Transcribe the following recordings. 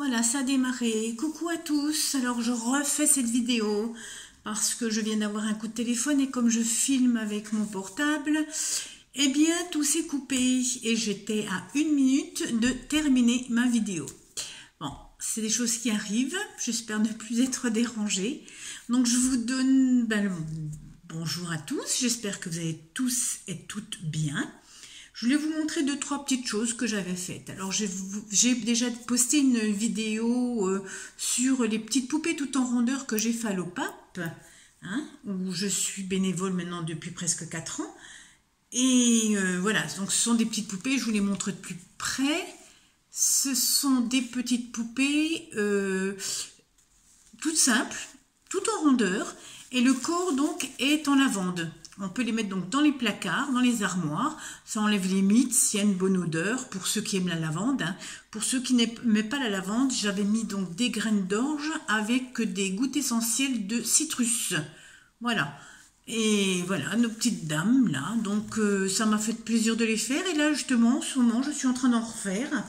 Voilà, ça a démarré. Coucou à tous. Alors je refais cette vidéo parce que je viens d'avoir un coup de téléphone et comme je filme avec mon portable, eh bien tout s'est coupé et j'étais à 1 minute de terminer ma vidéo. Bon, c'est des choses qui arrivent. J'espère ne plus être dérangée. Donc je vous donne bonjour à tous. J'espère que vous allez tous et toutes bien. Je voulais vous montrer 2-3 petites choses que j'avais faites. Alors, j'ai déjà posté une vidéo sur les petites poupées tout en rondeur que j'ai fait à l'OPAP, où je suis bénévole maintenant depuis presque 4 ans. Et voilà, donc ce sont des petites poupées, je vous les montre de plus près. Ce sont des petites poupées toutes simples, tout en rondeur. Et le corps donc est en lavande. On peut les mettre donc dans les placards, dans les armoires. Ça enlève les mythes, s'il y a une bonne odeur, pour ceux qui aiment la lavande. Pour ceux qui n'aiment pas la lavande, j'avais mis donc des graines d'orge avec des gouttes essentielles de citrus. Voilà. Et voilà, nos petites dames là. Donc ça m'a fait plaisir de les faire. Et là justement, en ce moment, je suis en train d'en refaire.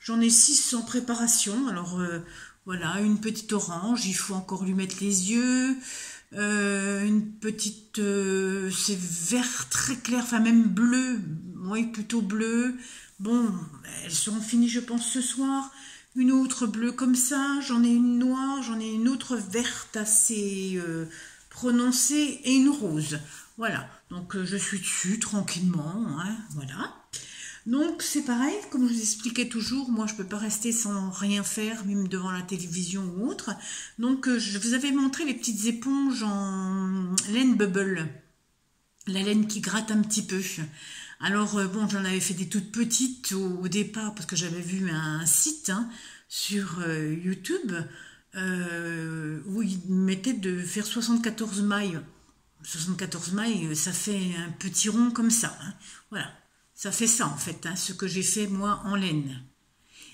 J'en ai 6 en préparation. Alors voilà, une petite orange, il faut encore lui mettre les yeux. Une petite, c'est vert très clair, enfin même bleu, oui plutôt bleu. Bon, elles seront finies je pense ce soir. Une autre bleue comme ça, j'en ai une noire, j'en ai une autre verte assez prononcée et une rose. Voilà, donc je suis dessus tranquillement, voilà. Donc c'est pareil, comme je vous expliquais toujours, moi je ne peux pas rester sans rien faire, même devant la télévision ou autre. Donc je vous avais montré les petites éponges en laine bubble, la laine qui gratte un petit peu. Alors bon, j'en avais fait des toutes petites au départ parce que j'avais vu un site sur YouTube où il mettait de faire 74 mailles. 74 mailles, ça fait un petit rond comme ça, voilà. Ça fait ça en fait, ce que j'ai fait moi en laine.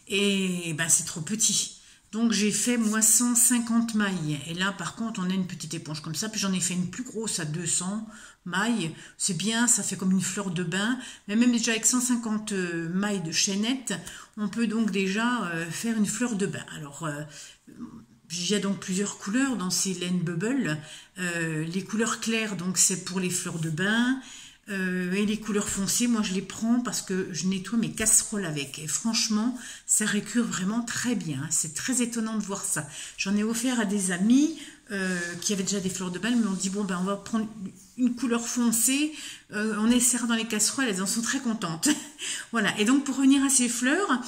Et ben c'est trop petit. Donc j'ai fait moi 150 mailles. Et là par contre on a une petite éponge comme ça. Puis j'en ai fait une plus grosse à 200 mailles. C'est bien, ça fait comme une fleur de bain. Mais même déjà avec 150 mailles de chaînette, on peut donc déjà faire une fleur de bain. Alors il y a donc plusieurs couleurs dans ces laines bubble. Les couleurs claires donc c'est pour les fleurs de bain. Et les couleurs foncées, moi je les prends parce que je nettoie mes casseroles avec. Et franchement, ça récure vraiment très bien. C'est très étonnant de voir ça. J'en ai offert à des amis qui avaient déjà des fleurs de bain. Ils m'ont dit, bon ben on va prendre une couleur foncée. On essaiera dans les casseroles, elles en sont très contentes. Voilà, et donc pour revenir à ces fleurs,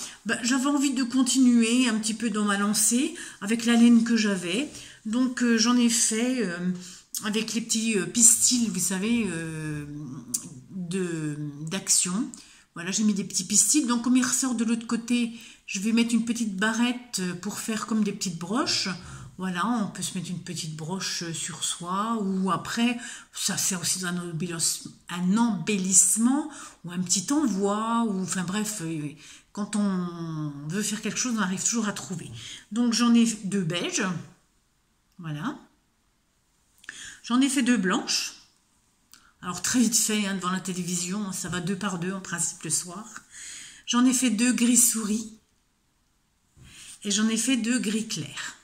j'avais envie de continuer un petit peu dans ma lancée avec la laine que j'avais. Donc j'en ai fait... avec les petits pistils, vous savez, d'action. Voilà, j'ai mis des petits pistils. Donc, comme il ressort de l'autre côté, je vais mettre une petite barrette pour faire comme des petites broches. Voilà, on peut se mettre une petite broche sur soi. Ou après, ça sert aussi un embellissement ou un petit envoi. Ou, enfin bref, quand on veut faire quelque chose, on arrive toujours à trouver. Donc, j'en ai 2 beiges. Voilà. J'en ai fait 2 blanches. Alors très vite fait devant la télévision, ça va 2 par 2 en principe le soir. J'en ai fait 2 gris souris. Et j'en ai fait 2 gris clair.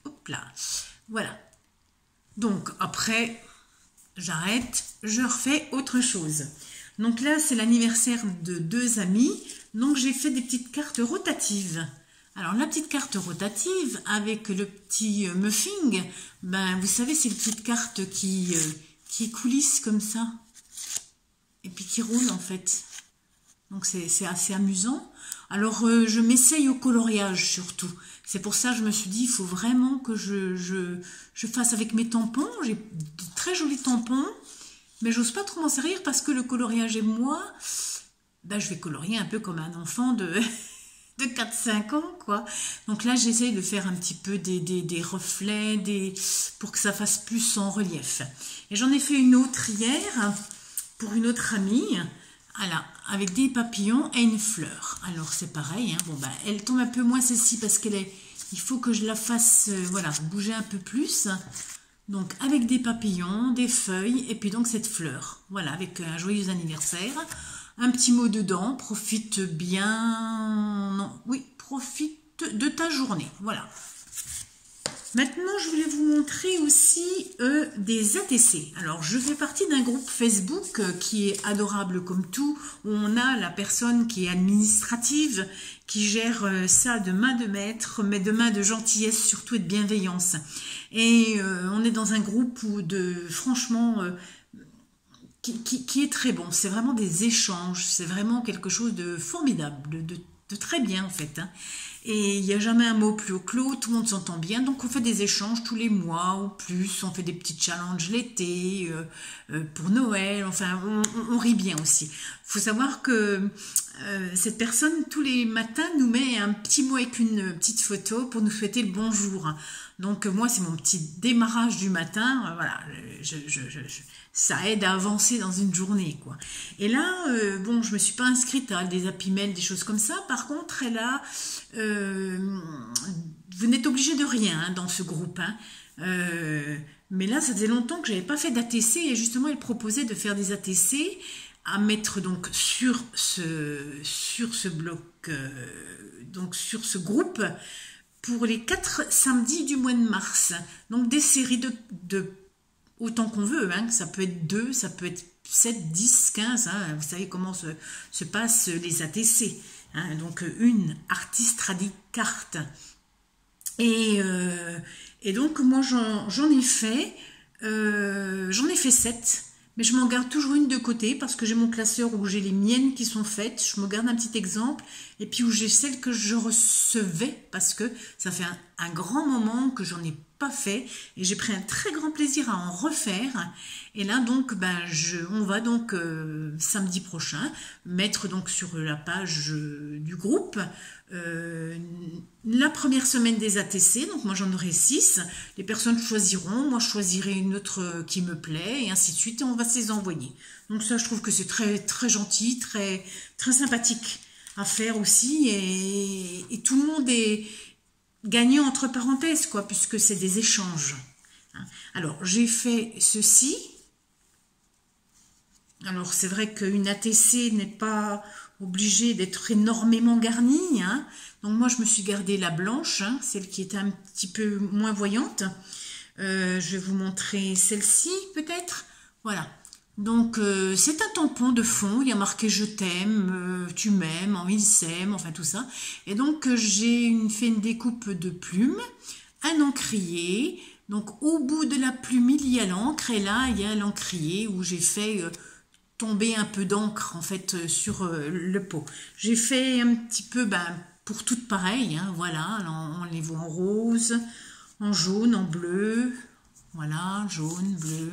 Hop là. Voilà. Donc après, j'arrête, je refais autre chose. Donc là, c'est l'anniversaire de 2 amis. Donc j'ai fait des petites cartes rotatives. Alors la petite carte rotative avec le petit muffing, vous savez c'est une petite carte qui coulisse comme ça et puis qui roule en fait. Donc c'est assez amusant. Alors je m'essaye au coloriage surtout. C'est pour ça que je me suis dit il faut vraiment que je fasse avec mes tampons. J'ai de très jolis tampons, mais j'ose pas trop m'en servir parce que le coloriage et moi, je vais colorier un peu comme un enfant de 4-5 ans, quoi. Donc là, j'essaye de faire un petit peu des reflets, pour que ça fasse plus en relief. Et j'en ai fait une autre hier, pour une autre amie, voilà, avec des papillons et une fleur. Alors, c'est pareil, elle tombe un peu moins celle-ci, parce il faut que je la fasse, voilà, bouger un peu plus. Donc, avec des papillons, des feuilles, et puis donc cette fleur. Voilà, avec un joyeux anniversaire. Un petit mot dedans, profite bien, non, oui, profite de de ta journée. Voilà. Maintenant, je voulais vous montrer aussi des ATC. Alors, je fais partie d'un groupe Facebook qui est adorable comme tout, où on a la personne qui est administrative, qui gère ça de main de maître, mais de main de gentillesse surtout et de bienveillance. Et on est dans un groupe où franchement, qui est très bon. C'est vraiment des échanges, c'est vraiment quelque chose de formidable, de très bien en fait, hein. Et il n'y a jamais un mot plus haut que l'autre, tout le monde s'entend bien, donc on fait des échanges tous les mois ou plus, on fait des petits challenges l'été, pour Noël, enfin on rit bien aussi. Il faut savoir que cette personne tous les matins nous met un petit mot avec une petite photo pour nous souhaiter le bonjour. Donc moi c'est mon petit démarrage du matin, voilà, ça aide à avancer dans une journée, quoi. Et là, bon, je me suis pas inscrite à des Happy Mail, des choses comme ça. Par contre, elle a, vous n'êtes obligé de rien hein, dans ce groupe, hein. Mais là, ça faisait longtemps que j'avais pas fait d'ATC et justement, elle proposait de faire des ATC à mettre donc sur ce bloc, donc sur ce groupe pour les 4 samedis du mois de mars. Donc des séries de autant qu'on veut, hein, ça peut être 2, ça peut être 7, 10, 15, hein, vous savez comment se passent les ATC. Hein, donc une artiste radie carte. Et donc moi j'en ai fait 7, mais je m'en garde toujours une de côté parce que j'ai mon classeur où j'ai les miennes qui sont faites, je me garde un petit exemple, et puis où j'ai celles que je recevais parce que ça fait un grand moment que j'en ai pas fait et j'ai pris un très grand plaisir à en refaire. Et là donc on va donc samedi prochain mettre donc sur la page du groupe la première semaine des ATC. Donc moi j'en aurai 6, les personnes choisiront, moi je choisirai une autre qui me plaît et ainsi de suite et on va se les envoyer. Donc ça je trouve que c'est très très gentil, très très sympathique à faire aussi et tout le monde est gagnant entre parenthèses, quoi, puisque c'est des échanges. Alors, j'ai fait ceci. Alors, c'est vrai qu'une ATC n'est pas obligée d'être énormément garnie, hein. Donc, moi, je me suis gardée la blanche, hein, celle qui était un petit peu moins voyante. Je vais vous montrer celle-ci, peut-être. Voilà. Donc, c'est un tampon de fond, il y a marqué « Je t'aime »,« Tu m'aimes »,« Il s'aime », enfin tout ça. Et donc, j'ai fait une découpe de plumes, un encrier. Donc, au bout de la plume, il y a l'encre. Et là, il y a l'encrier où j'ai fait tomber un peu d'encre, en fait, sur le pot. J'ai fait un petit peu, pour toutes pareilles, hein, voilà. On les voit en rose, en jaune, en bleu. Voilà, jaune, bleu,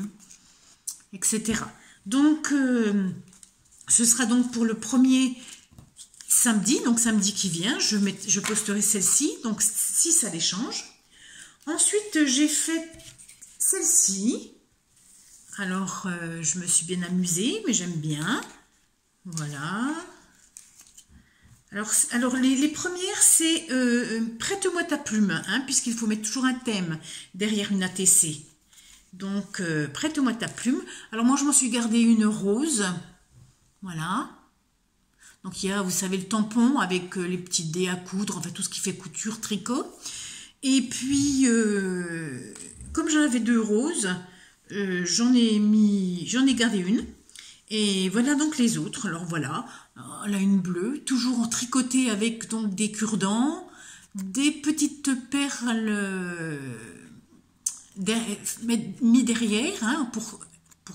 etc. Donc, ce sera donc pour le premier samedi, donc samedi qui vient, je posterai celle-ci, donc 6 à l'échange. Ensuite, j'ai fait celle-ci. Alors, je me suis bien amusée, mais j'aime bien. Voilà. Alors les premières, c'est prête-moi ta plume, hein, puisqu'il faut mettre toujours un thème derrière une ATC. Donc, prête-moi ta plume. Alors, moi, je m'en suis gardé une rose. Voilà. Donc, il y a, vous savez, le tampon avec les petits dés à coudre, enfin, tout ce qui fait couture, tricot. Et puis, comme j'en avais 2 roses, j'en ai gardé une. Et voilà donc les autres. Alors, voilà. Là, une bleue, toujours en tricoté avec donc des cure-dents, des petites perles mis derrière, hein, pour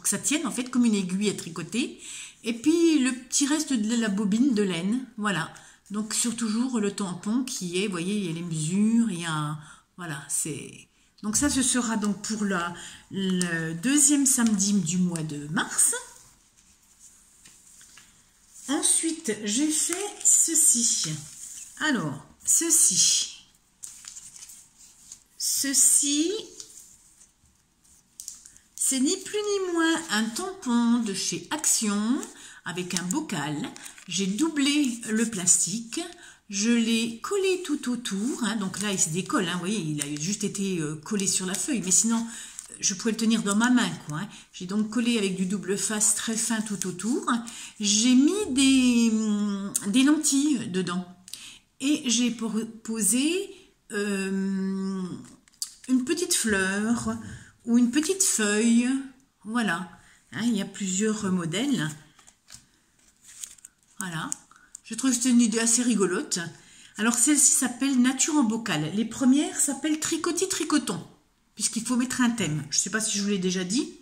que ça tienne en fait comme une aiguille à tricoter, et puis le petit reste de la bobine de laine, voilà. Donc sur toujours le tampon qui est, vous voyez, il y a les mesures, il y a, voilà, c'est, donc ça ce sera donc pour le deuxième samedi du mois de mars. Ensuite j'ai fait ceci. Alors ceci c'est ni plus ni moins un tampon de chez Action avec un bocal. J'ai doublé le plastique, je l'ai collé tout autour, hein, donc là il se décolle, hein, vous voyez, il a juste été collé sur la feuille, mais sinon je pouvais le tenir dans ma main, quoi, hein. J'ai donc collé avec du double face très fin tout autour. J'ai mis des lentilles dedans. et j'ai posé une petite fleur ou une petite feuille. Voilà, hein, il y a plusieurs modèles. Voilà, je trouve que c'est une idée assez rigolote. Alors celle-ci s'appelle Nature en bocal. Les premières s'appellent Tricotis Tricoton, puisqu'il faut mettre un thème. Je ne sais pas si je vous l'ai déjà dit.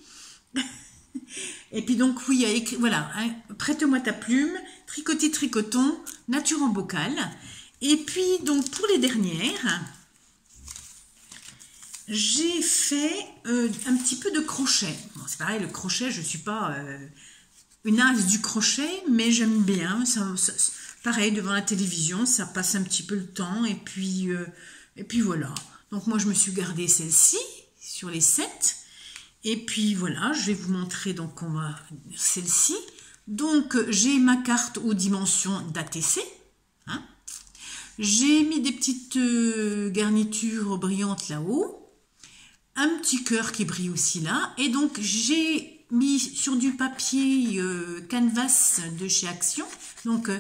Et puis donc oui, il y a écrit, voilà, hein, prête-moi ta plume, Tricotis Tricoton, Nature en bocal. Et puis donc pour les dernières, j'ai fait un petit peu de crochet. Bon, c'est pareil, le crochet, je ne suis pas une as du crochet, mais j'aime bien. Pareil, devant la télévision, ça passe un petit peu le temps. Et puis voilà. Donc moi, je me suis gardée celle-ci sur les 7. Et puis voilà, je vais vous montrer donc celle-ci. Donc j'ai ma carte aux dimensions d'ATC. Hein. J'ai mis des petites garnitures brillantes là-haut. Un petit cœur qui brille aussi là. Et donc j'ai mis sur du papier canvas de chez Action. Donc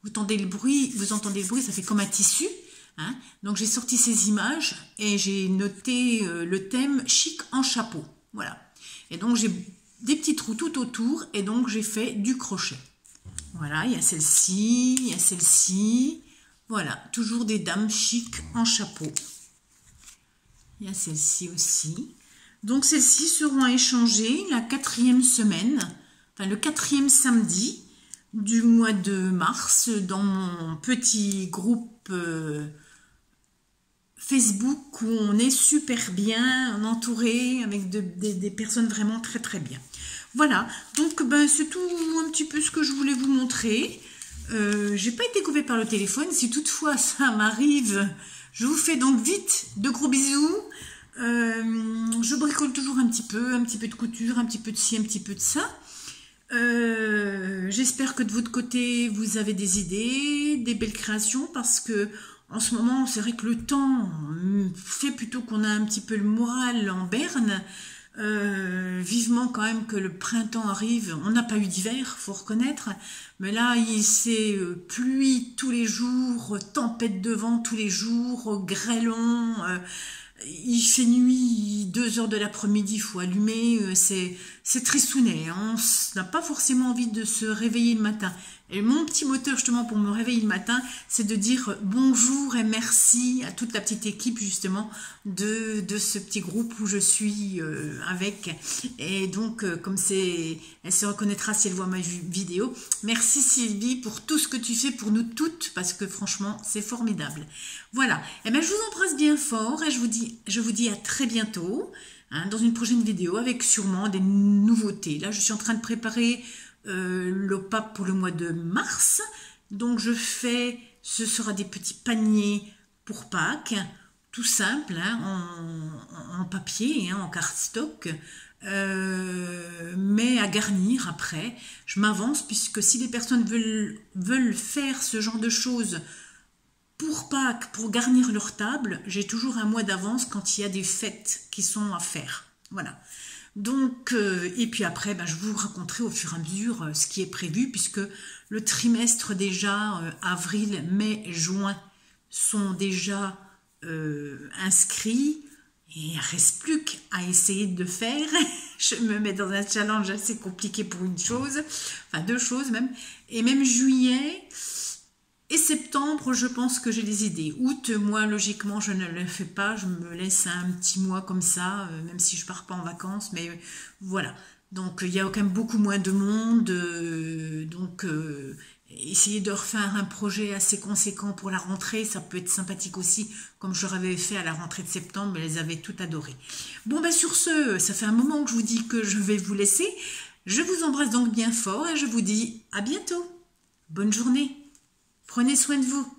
vous entendez le bruit, ça fait comme un tissu. Hein. Donc j'ai sorti ces images et j'ai noté le thème chic en chapeau. Voilà. Et donc j'ai des petits trous tout autour et donc j'ai fait du crochet. Voilà, il y a celle-ci, il y a celle-ci. Voilà, toujours des dames chic en chapeau. Il y a celle-ci aussi. Donc celles-ci seront échangées la 4e semaine, enfin le 4e samedi du mois de mars dans mon petit groupe Facebook où on est super bien entouré avec des personnes vraiment très très bien. Voilà, donc ben, c'est tout un petit peu ce que je voulais vous montrer. J'ai pas été coupée par le téléphone, si toutefois ça m'arrive, je vous fais donc vite de gros bisous. Je bricole toujours un petit peu de couture, un petit peu de ci, un petit peu de ça. J'espère que de votre côté vous avez des idées, des belles créations, parce que en ce moment c'est vrai que le temps fait plutôt qu'on a un petit peu le moral en berne. Vivement quand même que le printemps arrive. On n'a pas eu d'hiver, faut reconnaître, mais là c'est pluie tous les jours, tempête de vent tous les jours, grêlon. Il fait nuit, 2 h de l'après-midi, il faut allumer, c'est tristounet, hein. On n'a pas forcément envie de se réveiller le matin. Et mon petit moteur justement pour me réveiller le matin, c'est de dire bonjour et merci à toute la petite équipe justement de ce petit groupe où je suis avec. Et donc comme elle se reconnaîtra si elle voit ma vidéo. Merci Sylvie pour tout ce que tu fais pour nous toutes, parce que franchement c'est formidable. Voilà, et bien je vous embrasse bien fort et je vous dis à très bientôt, hein, dans une prochaine vidéo avec sûrement des nouveautés. Là je suis en train de préparer l'OPAP pour le mois de mars. Donc ce sera des petits paniers pour Pâques, tout simple, hein, en papier, hein, en cardstock, mais à garnir après. Je m'avance puisque si les personnes veulent faire ce genre de choses pour Pâques, pour garnir leur table, j'ai toujours un mois d'avance quand il y a des fêtes qui sont à faire. Voilà. Donc, et puis après, ben, je vous raconterai au fur et à mesure ce qui est prévu, puisque le trimestre déjà, avril, mai, juin, sont déjà inscrits. Et il ne reste plus qu'à essayer de faire. Je me mets dans un challenge assez compliqué pour une chose, enfin 2 choses même. Et même juillet et septembre, je pense que j'ai des idées. Août, moi, logiquement, je ne le fais pas. Je me laisse un petit mois comme ça, même si je ne pars pas en vacances. Mais voilà. Donc, il y a quand même beaucoup moins de monde. Donc, essayer de refaire un projet assez conséquent pour la rentrée, ça peut être sympathique aussi, comme je l'avais fait à la rentrée de septembre. Elles avaient tout adoré. Bon, ben sur ce, ça fait un moment que je vous dis que je vais vous laisser. Je vous embrasse donc bien fort et je vous dis à bientôt. Bonne journée. Prenez soin de vous.